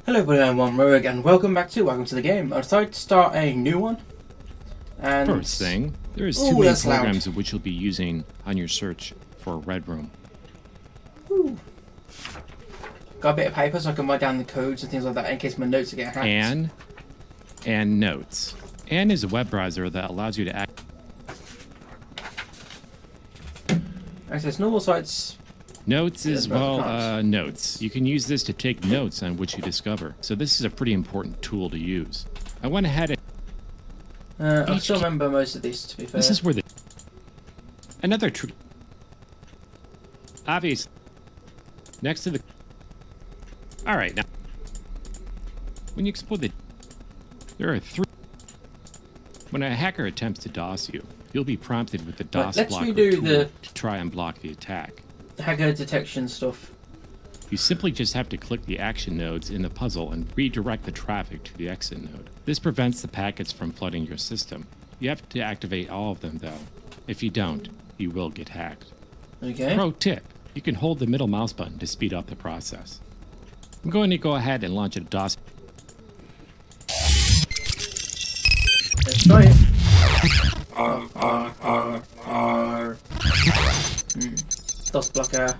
Hello everybody, I'm OneRogue and welcome to the game. I decided to start a new one. And first thing, there is two main programs of which you'll be using on your search for a red room. Ooh. Got a bit of paper so I can write down the codes and things like that in case my notes get hacked. And Notes. Ann is a web browser that allows you to access normal sites. Notes is, notes. You can use this to take notes on what you discover. So this is a pretty important tool to use. I went ahead and... I still remember most of these, to be fair. This is where another trick... Obvious. Next to the... Alright, now... When you explore there are three... When a hacker attempts to DOS you, you'll be prompted with the DOS blocker tool to try and block the attack. Hacker detection stuff. You simply just have to click the action nodes in the puzzle and redirect the traffic to the exit node. This prevents the packets from flooding your system. You have to activate all of them though. If you don't, you will get hacked. Okay. Pro tip, you can hold the middle mouse button to speed up the process. I'm going to go ahead and launch a DOS. Let's try it. DOS blocker.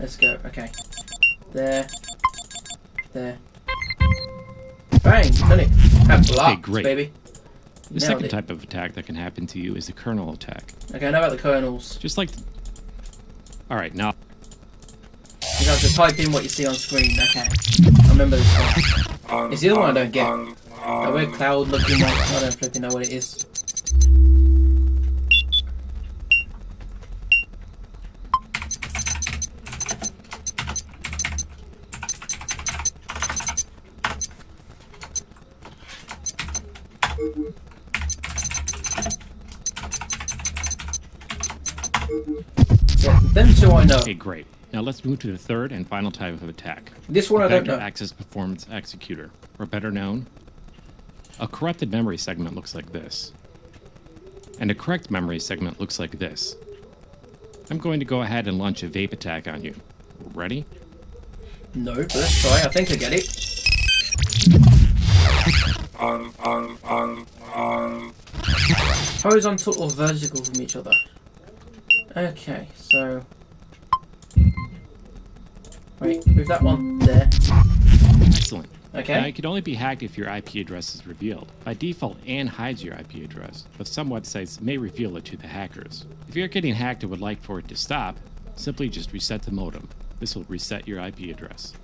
Let's go. Okay. There. Bang! Done it. Okay, great. Baby. The second type of attack that can happen to you is the kernel attack. Okay, I know about the kernels. Just like... Alright, now... You have to type in what you see on screen. Okay. I remember this one. It's the other one I don't get. A weird cloud looking one. I don't flipping know what it is. Yeah, them two I know. Okay, great. Now let's move to the third and final type of attack. This one I don't know. Access Performance Executor, or better known, a corrupted memory segment looks like this. And a correct memory segment looks like this. I'm going to go ahead and launch a vape attack on you. Ready? No, but let's try. I think I get it. Horizontal or vertical from each other? Okay, so... Wait, move that one there. Excellent. Okay. Now, it can only be hacked if your IP address is revealed. By default, Ann hides your IP address, but some websites may reveal it to the hackers. If you're getting hacked and would like for it to stop, simply just reset the modem. This will reset your IP address.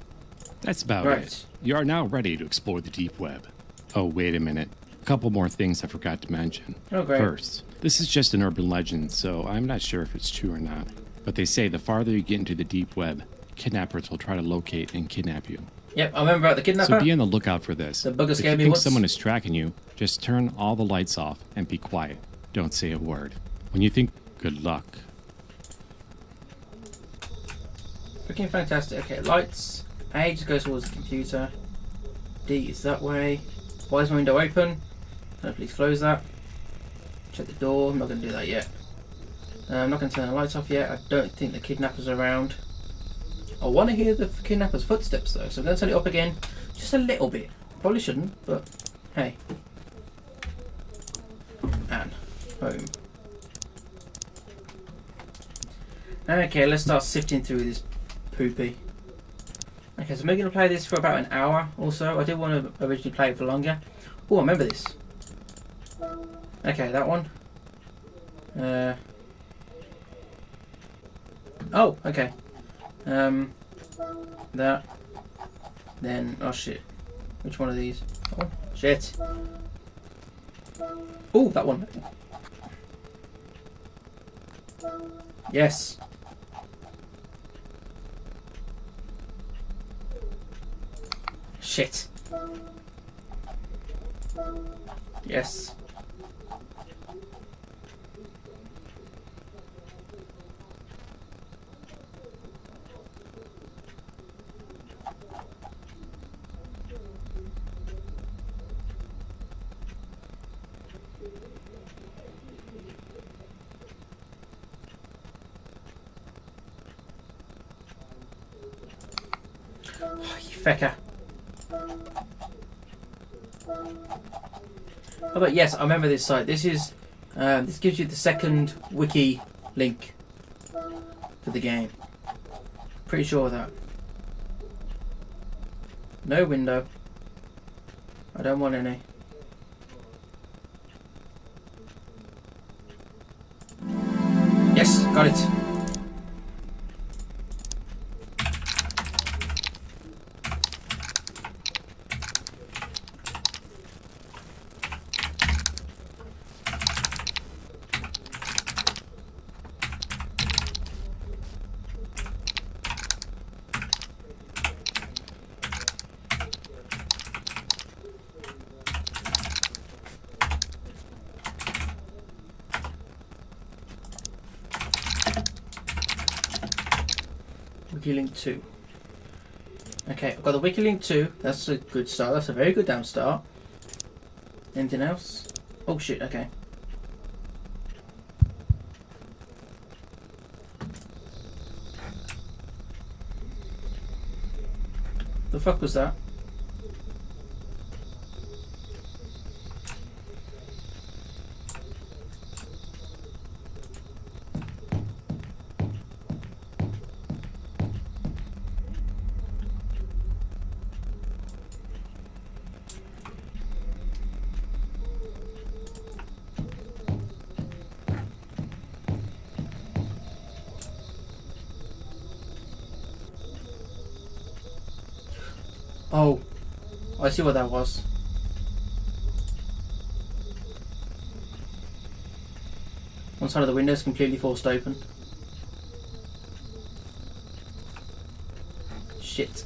That's about it. You are now ready to explore the deep web. Oh, wait a minute. A couple more things I forgot to mention. Oh, great. First, this is just an urban legend, so I'm not sure if it's true or not. But they say the farther you get into the deep web, kidnappers will try to locate and kidnap you. Yep, I remember about the kidnapper. So be on the lookout for this. The bugger if scared you me think someone is tracking you, just turn all the lights off and be quiet. Don't say a word. When you think, good luck. Freaking fantastic. Okay, lights. A just goes towards the computer. D is that way. Why is my window open? Can I please close that? Check the door. I'm not going to do that yet. I'm not going to turn the lights off yet. I don't think the kidnapper's around. I want to hear the kidnapper's footsteps though, so I'm going to turn it up again just a little bit. Probably shouldn't, but hey. And home. Okay, let's start sifting through this poopy. Okay, so we're going to play this for about an hour or so. I did want to originally play it for longer. Oh, I remember this. Okay, that one. Oh, okay. That. Then, oh shit. Which one of these? Oh, shit. Oh, that one. Yes. Shit. Yes. Oh, you fecker. Oh, but yes, I remember this site. This is this gives you the second wiki link for the game. Pretty sure of that. No window. I don't want any. Yes, got it. WikiLink 2. Okay, I've got the WikiLink 2. That's a good start. That's a very good damn start. Anything else? Oh shit, okay. The fuck was that? Oh, I see what that was. One side of the window is completely forced open. Shit.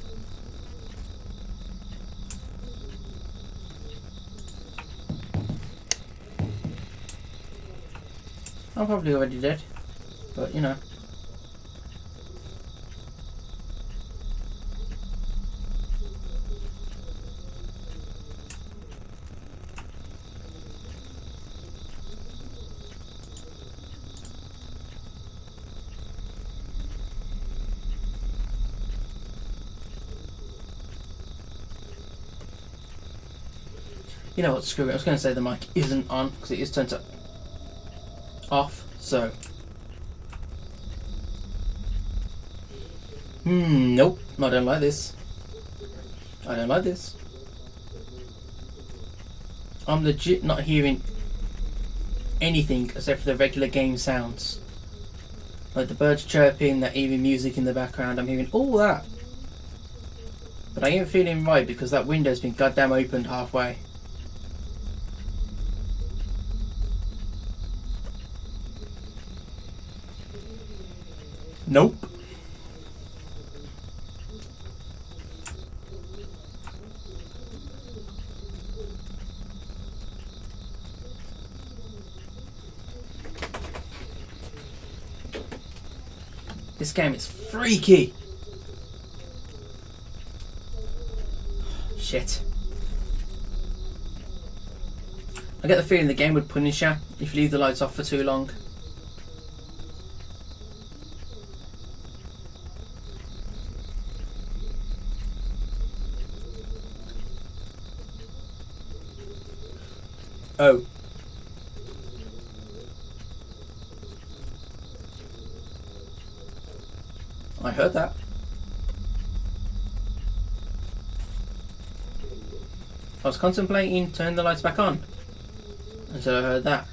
I'm probably already dead, but you know. You know what, screw it. I was going to say the mic isn't on because it is turned to off, so. Nope. I don't like this. I don't like this. I'm legit not hearing anything except for the regular game sounds. Like the birds chirping, that eerie music in the background. I'm hearing all that. But I ain't feeling right because that window's been goddamn opened halfway. Nope. This game is freaky. Shit. I get the feeling the game would punish you if you leave the lights off for too long. Oh. I heard that. I was contemplating turning the lights back on until I heard that.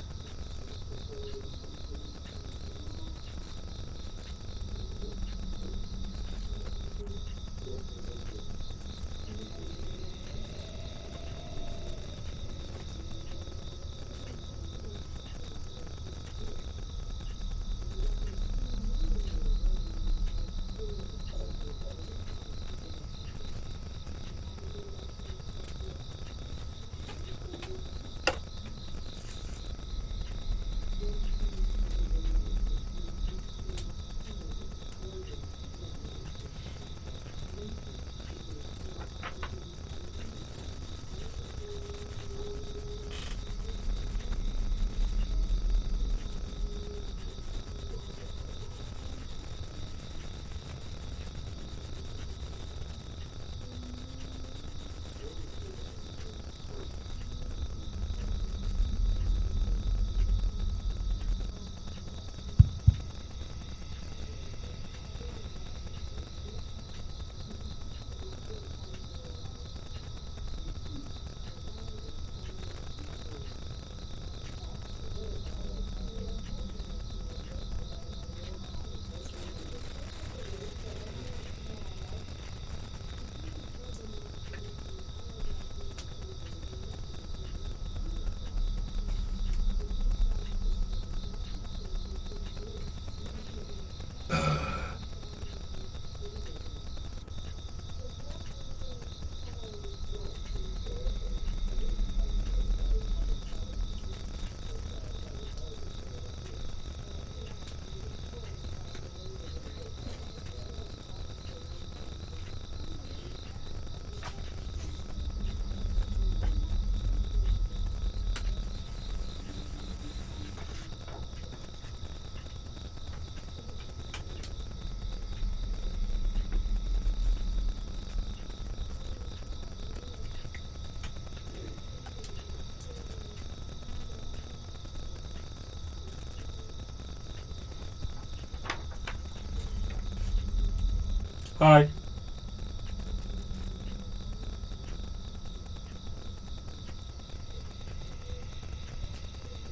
Hi.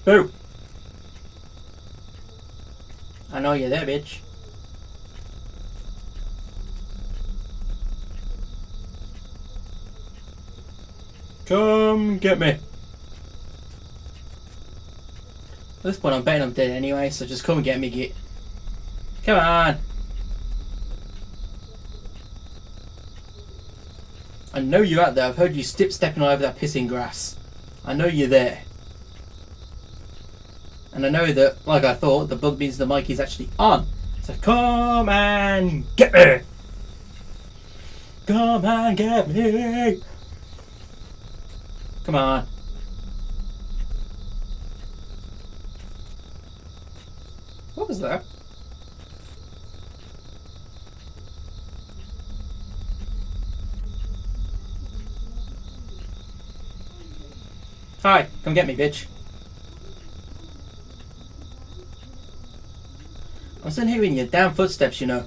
Boo! I know you're there, bitch. Come get me. At this point, I'm betting I'm dead anyway, so just come and get me, git. Come on. I know you're out there. I've heard you stepping all over that pissing grass. I know you're there. And I know that, like I thought, the bug means the mic is actually on. So come and get me. Come and get me. Come on. What was that? Hi, come get me, bitch. I'm still hearing your damn footsteps, you know.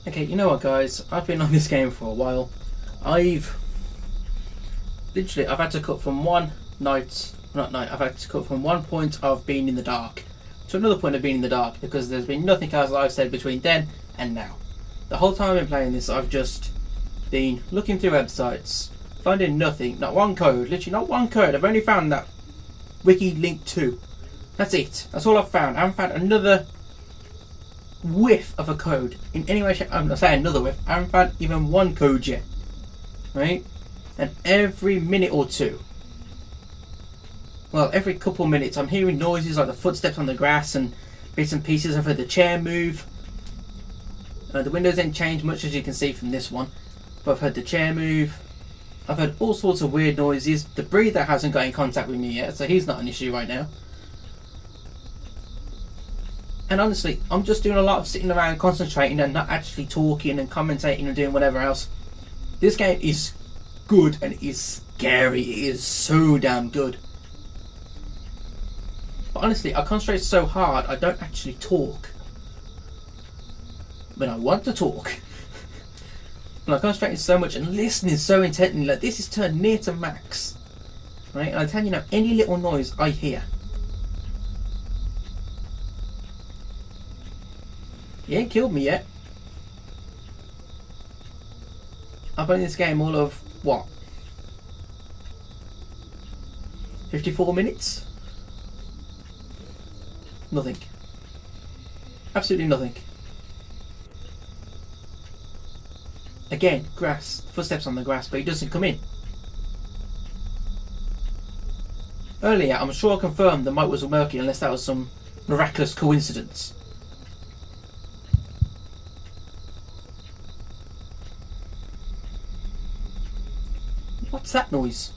Okay, you know what, guys? I've been on this game for a while. I've had to cut from I've had to cut from one point of being in the dark to another point of being in the dark, because there's been nothing else that I've said between then and now. The whole time I've been playing this, I've just been looking through websites, finding nothing, not one code, literally not one code. I've only found that wiki link 2. That's it. That's all I've found. I haven't found another whiff of a code in any way, shape. I'm not saying another whiff. I haven't found even one code yet. Right? And every minute or two, well, every couple of minutes, I'm hearing noises like the footsteps on the grass and bits and pieces. I've heard the chair move. The windows didn't change much, as you can see from this one, but I've heard the chair move. I've heard all sorts of weird noises. The breather hasn't got in contact with me yet, so he's not an issue right now. And honestly, I'm just doing a lot of sitting around concentrating and not actually talking and commentating and doing whatever else. This game is good and it is scary. It is so damn good. But honestly, I concentrate so hard I don't actually talk when I want to talk. And I'm concentrating so much and listening so intently, like this is turned near to max. Right? And I tell you now, any little noise I hear, he ain't killed me yet. I've been in this game all of, what? 54 minutes? Nothing. Absolutely nothing. Again, grass, footsteps on the grass, but he doesn't come in. Earlier, I'm sure I confirmed the mic wasn't working unless that was some miraculous coincidence. What's that noise?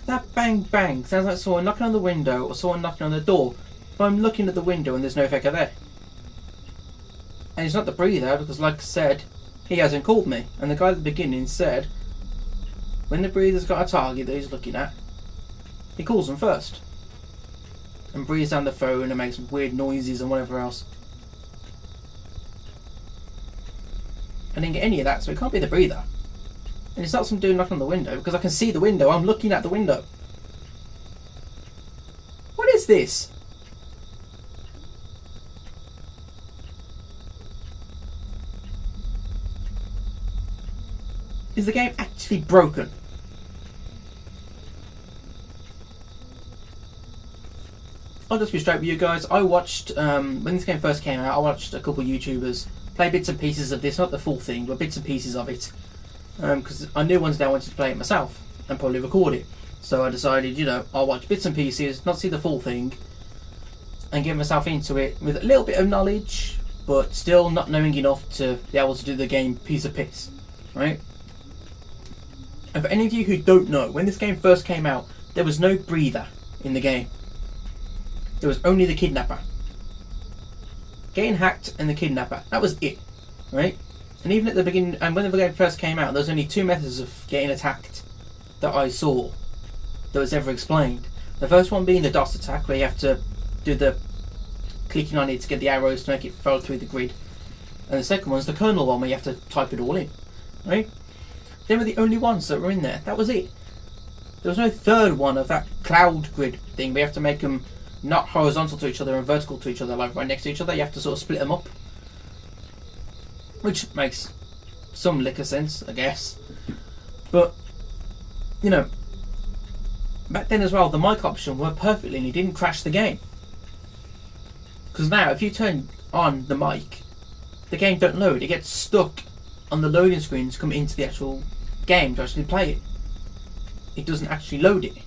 That bang bang sounds like someone knocking on the window or someone knocking on the door, but I'm looking at the window and there's no Fecker there. And it's not the breather, because like I said, he hasn't called me. And the guy at the beginning said, when the breather's got a target that he's looking at, he calls them first. And breathes down the phone and makes weird noises and whatever else. I didn't get any of that, so it can't be the breather. And it's not some dude knocking on the window, because I can see the window. I'm looking at the window. What is this? Is the game actually broken? I'll just be straight with you guys. I watched, when this game first came out, I watched a couple of YouTubers play bits and pieces of this. Not the full thing, but bits and pieces of it. Because I knew one day I wanted to play it myself and probably record it. So I decided, you know, I'll watch bits and pieces, not see the full thing, and get myself into it with a little bit of knowledge but still not knowing enough to be able to do the game piece of piss, right? And for any of you who don't know, when this game first came out, there was no breather in the game. There was only the kidnapper. Getting hacked and the kidnapper. That was it, right? And even at the beginning, and when the game first came out, there was only two methods of getting attacked that I saw that was ever explained. The first one being the DOS attack, where you have to do the clicking on it to get the arrows to make it follow through the grid. And the second one's the kernel one, where you have to type it all in, right? They were the only ones that were in there. That was it. There was no third one of that cloud grid thing. We have to make them not horizontal to each other and vertical to each other, like right next to each other. You have to sort of split them up, which makes some lick of sense, I guess. But you know, back then as well, the mic option worked perfectly, and it didn't crash the game. Because now, if you turn on the mic, the game don't load. It gets stuck on the loading screen to come into the actual game to actually play it. It doesn't actually load it.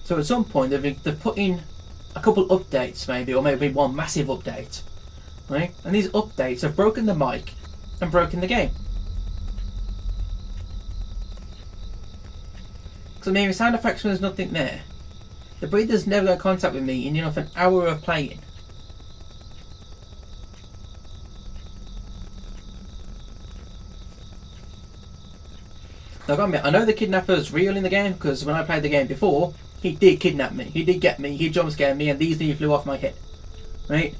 So at some point they've put in a couple updates, maybe, or maybe one massive update, right? And these updates have broken the mic and broken the game. Because I'm hearing sound effects when there's nothing there. The breather's never got contact with me in enough an hour of playing. Now, I know the kidnapper's real in the game, because when I played the game before, he did kidnap me, he did get me, he jump scared me, and these things flew off my head, right?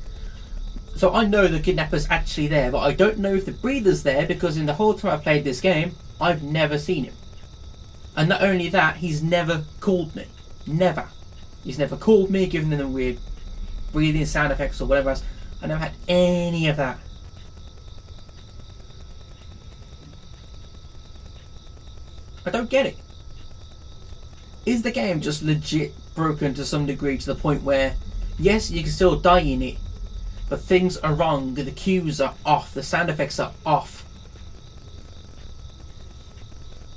So I know the kidnapper's actually there, but I don't know if the breather's there, because in the whole time I've played this game, I've never seen him. And not only that, he's never called me. Never. He's never called me, given them weird breathing sound effects or whatever else. I never had any of that. I don't get it. Is the game just legit broken to some degree, to the point where, yes, you can still die in it, but things are wrong, the cues are off, the sound effects are off.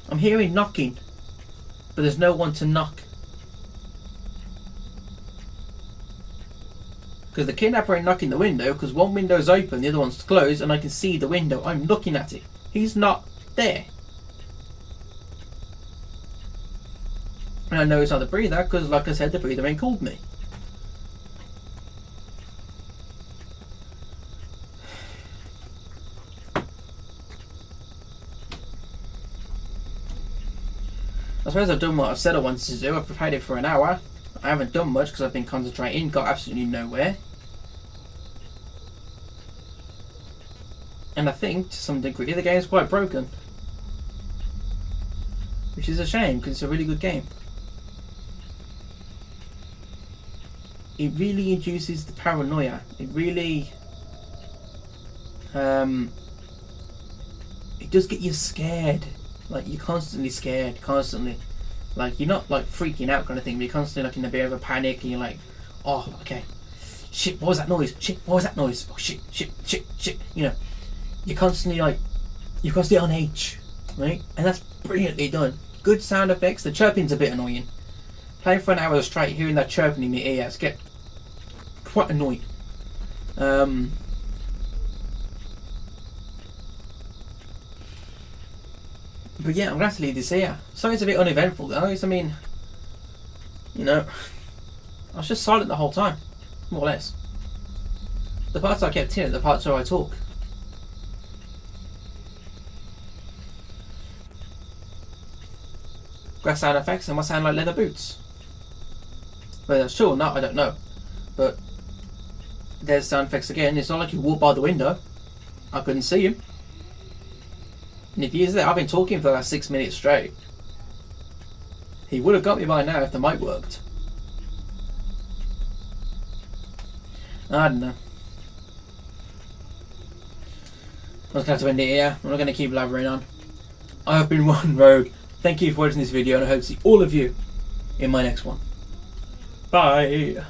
I'm hearing knocking, but there's no one to knock. Because the kidnapper ain't knocking the window, because one window's open, the other one's closed, and I can see the window. I'm looking at it. He's not there. And I know it's not the breather, because like I said, the breather ain't called me. I suppose I've done what I've said I wanted to do. I've prepared it for an hour. I haven't done much because I've been concentrating, got absolutely nowhere. And I think, to some degree, the game's quite broken. Which is a shame, because it's a really good game. It really induces the paranoia. It really... it does get you scared. Like, you're constantly scared, constantly. Like, you're not like freaking out kind of thing, but you're constantly like in a bit of a panic, and you're like, oh, okay, shit, what was that noise? Shit, what was that noise? Oh, shit, shit, shit, shit. You know, you're constantly like, you're constantly on edge, right? And that's brilliantly done. Good sound effects. The chirping's a bit annoying. Playing for an hour straight, hearing that chirping in the ears get quite annoying. But yeah, I'm glad to leave this here. Sorry it's a bit uneventful guys, I mean, you know, I was just silent the whole time, more or less. The parts I kept in are the parts where I talk. Grass sound effects, and I sound like leather boots. Whether that's true or not, I don't know. But there's sound effects again. It's not like you walk by the window. I couldn't see him. And if he is there, I've been talking for about 6 minutes straight. He would have got me by now if the mic worked. I don't know. I'm just going to have to end it here. I'm not going to keep blabbering on. I have been OneRogue. Thank you for watching this video, and I hope to see all of you in my next one. Bye!